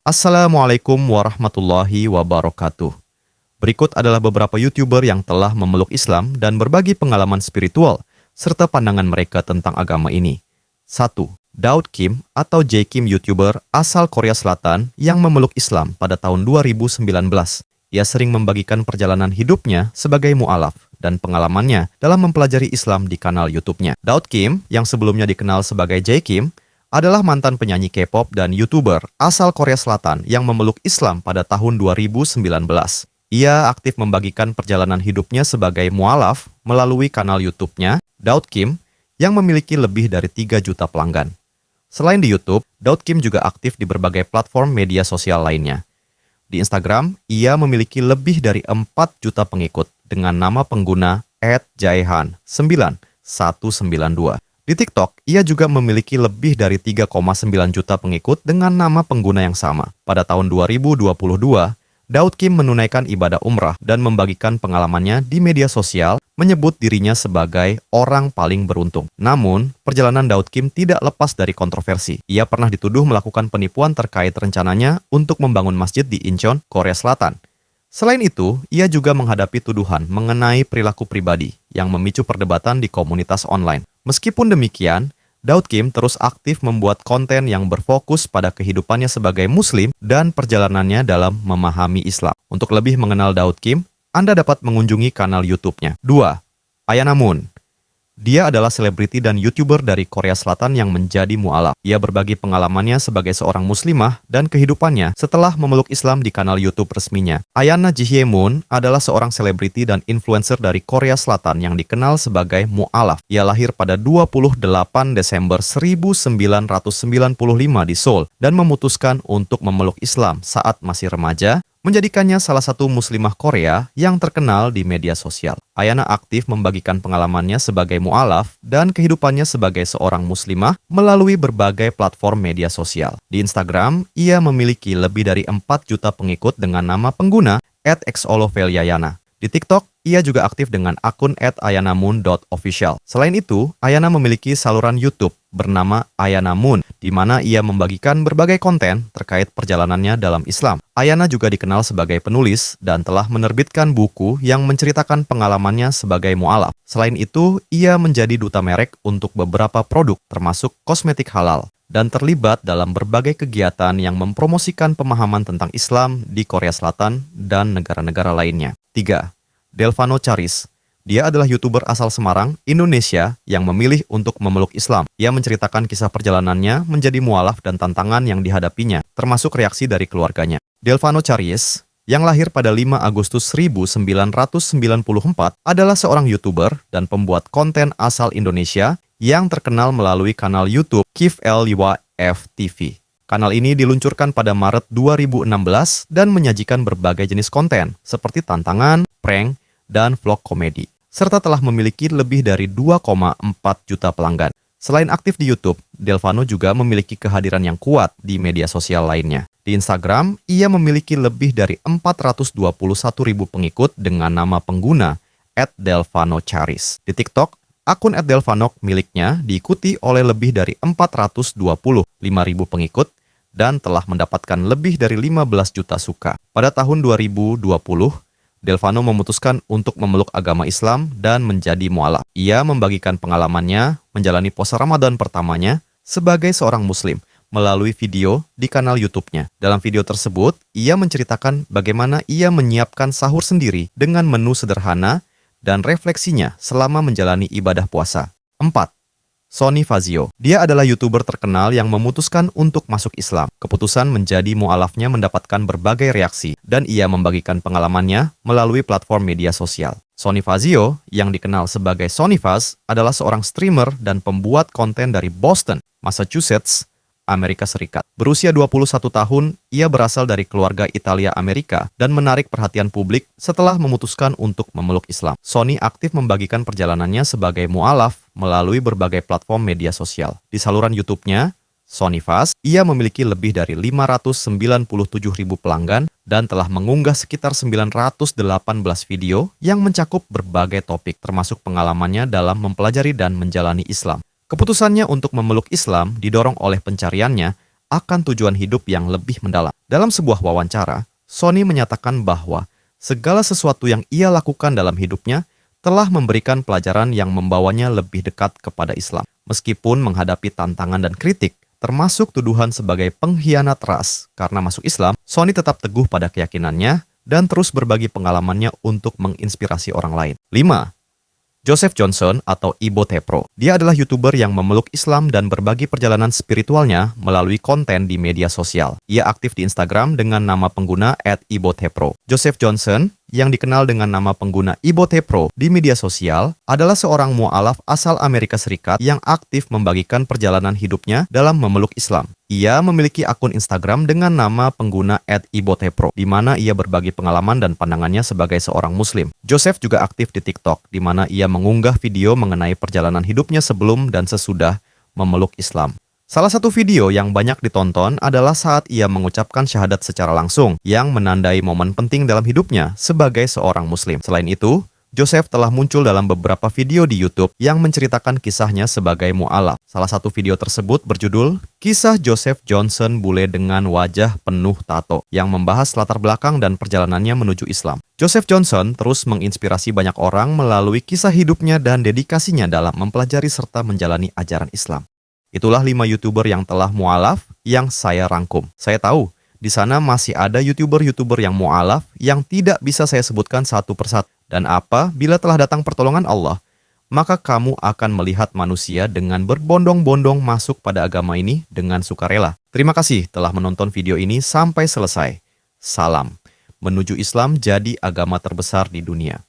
Assalamualaikum warahmatullahi wabarakatuh. Berikut adalah beberapa YouTuber yang telah memeluk Islam dan berbagi pengalaman spiritual serta pandangan mereka tentang agama ini. 1. Daud Kim atau J Kim, YouTuber asal Korea Selatan yang memeluk Islam pada tahun 2019. Ia sering membagikan perjalanan hidupnya sebagai mu'alaf dan pengalamannya dalam mempelajari Islam di kanal YouTube-nya. Daud Kim, yang sebelumnya dikenal sebagai J Kim, adalah mantan penyanyi K-pop dan YouTuber asal Korea Selatan yang memeluk Islam pada tahun 2019. Ia aktif membagikan perjalanan hidupnya sebagai mu'alaf melalui kanal YouTube-nya, Daud Kim, yang memiliki lebih dari 3 juta pelanggan. Selain di YouTube, Daud Kim juga aktif di berbagai platform media sosial lainnya. Di Instagram, ia memiliki lebih dari 4 juta pengikut dengan nama pengguna @jaihan9192. Di TikTok, ia juga memiliki lebih dari 3,9 juta pengikut dengan nama pengguna yang sama. Pada tahun 2022, Daud Kim menunaikan ibadah umrah dan membagikan pengalamannya di media sosial, menyebut dirinya sebagai orang paling beruntung. Namun, perjalanan Daud Kim tidak lepas dari kontroversi. Ia pernah dituduh melakukan penipuan terkait rencananya untuk membangun masjid di Incheon, Korea Selatan. Selain itu, ia juga menghadapi tuduhan mengenai perilaku pribadi yang memicu perdebatan di komunitas online. Meskipun demikian, Daud Kim terus aktif membuat konten yang berfokus pada kehidupannya sebagai Muslim dan perjalanannya dalam memahami Islam. Untuk lebih mengenal Daud Kim, Anda dapat mengunjungi kanal YouTube-nya. 2. Ayana Moon. Dia adalah selebriti dan YouTuber dari Korea Selatan yang menjadi mu'alaf. Ia berbagi pengalamannya sebagai seorang muslimah dan kehidupannya setelah memeluk Islam di kanal YouTube resminya. Ayana Jihye Moon adalah seorang selebriti dan influencer dari Korea Selatan yang dikenal sebagai mu'alaf. Ia lahir pada 28 Desember 1995 di Seoul dan memutuskan untuk memeluk Islam saat masih remaja, menjadikannya salah satu muslimah Korea yang terkenal di media sosial. Ayana aktif membagikan pengalamannya sebagai mu'alaf dan kehidupannya sebagai seorang muslimah melalui berbagai platform media sosial. Di Instagram, ia memiliki lebih dari 4 juta pengikut dengan nama pengguna @xoloveljayana. Di TikTok, ia juga aktif dengan akun @ayanamoon.official. Selain itu, Ayana memiliki saluran YouTube bernama Ayana Moon, di mana ia membagikan berbagai konten terkait perjalanannya dalam Islam. Ayana juga dikenal sebagai penulis dan telah menerbitkan buku yang menceritakan pengalamannya sebagai mu'alaf. Selain itu, ia menjadi duta merek untuk beberapa produk termasuk kosmetik halal dan terlibat dalam berbagai kegiatan yang mempromosikan pemahaman tentang Islam di Korea Selatan dan negara-negara lainnya. 3. Delvano Charis. Dia adalah YouTuber asal Semarang, Indonesia yang memilih untuk memeluk Islam. Ia menceritakan kisah perjalanannya menjadi mu'alaf dan tantangan yang dihadapinya, termasuk reaksi dari keluarganya. Delvano Charis, yang lahir pada 5 Agustus 1994, adalah seorang YouTuber dan pembuat konten asal Indonesia yang terkenal melalui kanal YouTube Kif LYF TV. Kanal ini diluncurkan pada Maret 2016 dan menyajikan berbagai jenis konten seperti tantangan, prank, dan vlog komedi, serta telah memiliki lebih dari 2,4 juta pelanggan. Selain aktif di YouTube, Delvano juga memiliki kehadiran yang kuat di media sosial lainnya. Di Instagram, ia memiliki lebih dari 421.000 pengikut dengan nama pengguna @delvanocharis. Di TikTok, akun @delvano miliknya diikuti oleh lebih dari 425.000 pengikut dan telah mendapatkan lebih dari 15 juta suka. Pada tahun 2020, Delvano memutuskan untuk memeluk agama Islam dan menjadi mu'alaf. Ia membagikan pengalamannya menjalani puasa Ramadan pertamanya sebagai seorang Muslim melalui video di kanal YouTube-nya. Dalam video tersebut, ia menceritakan bagaimana ia menyiapkan sahur sendiri dengan menu sederhana dan refleksinya selama menjalani ibadah puasa. 4. Sony Fazio. Dia adalah YouTuber terkenal yang memutuskan untuk masuk Islam. Keputusan menjadi mu'alafnya mendapatkan berbagai reaksi, dan ia membagikan pengalamannya melalui platform media sosial. Sony Fazio, yang dikenal sebagai Sony Faz, adalah seorang streamer dan pembuat konten dari Boston, Massachusetts, Amerika Serikat. Berusia 21 tahun, ia berasal dari keluarga Italia Amerika dan menarik perhatian publik setelah memutuskan untuk memeluk Islam. Sony aktif membagikan perjalanannya sebagai mu'alaf melalui berbagai platform media sosial. Di saluran YouTube-nya, Sony Faz, ia memiliki lebih dari 597.000 pelanggan dan telah mengunggah sekitar 918 video yang mencakup berbagai topik, termasuk pengalamannya dalam mempelajari dan menjalani Islam. Keputusannya untuk memeluk Islam didorong oleh pencariannya akan tujuan hidup yang lebih mendalam. Dalam sebuah wawancara, Sony menyatakan bahwa segala sesuatu yang ia lakukan dalam hidupnya telah memberikan pelajaran yang membawanya lebih dekat kepada Islam. Meskipun menghadapi tantangan dan kritik, termasuk tuduhan sebagai pengkhianat ras karena masuk Islam, Sony tetap teguh pada keyakinannya dan terus berbagi pengalamannya untuk menginspirasi orang lain. 5. Joseph Johnson atau Ibo Tepro. Dia adalah YouTuber yang memeluk Islam dan berbagi perjalanan spiritualnya melalui konten di media sosial. Ia aktif di Instagram dengan nama pengguna @ibotepro. Joseph Johnson, yang dikenal dengan nama pengguna Ibo Tepro di media sosial, adalah seorang mu'alaf asal Amerika Serikat yang aktif membagikan perjalanan hidupnya dalam memeluk Islam. Ia memiliki akun Instagram dengan nama pengguna @ibotepro, di mana ia berbagi pengalaman dan pandangannya sebagai seorang Muslim. Joseph juga aktif di TikTok, di mana ia mengunggah video mengenai perjalanan hidupnya sebelum dan sesudah memeluk Islam. Salah satu video yang banyak ditonton adalah saat ia mengucapkan syahadat secara langsung, yang menandai momen penting dalam hidupnya sebagai seorang Muslim. Selain itu, Joseph telah muncul dalam beberapa video di YouTube yang menceritakan kisahnya sebagai mu'alaf. Salah satu video tersebut berjudul Kisah Joseph Johnson Bule dengan Wajah Penuh Tato, yang membahas latar belakang dan perjalanannya menuju Islam. Joseph Johnson terus menginspirasi banyak orang melalui kisah hidupnya dan dedikasinya dalam mempelajari serta menjalani ajaran Islam. Itulah 5 YouTuber yang telah mu'alaf yang saya rangkum. Saya tahu, di sana masih ada YouTuber-YouTuber yang mu'alaf yang tidak bisa saya sebutkan satu persatu. Dan apabila telah datang pertolongan Allah, maka kamu akan melihat manusia dengan berbondong-bondong masuk pada agama ini dengan sukarela. Terima kasih telah menonton video ini sampai selesai. Salam. Menuju Islam jadi agama terbesar di dunia.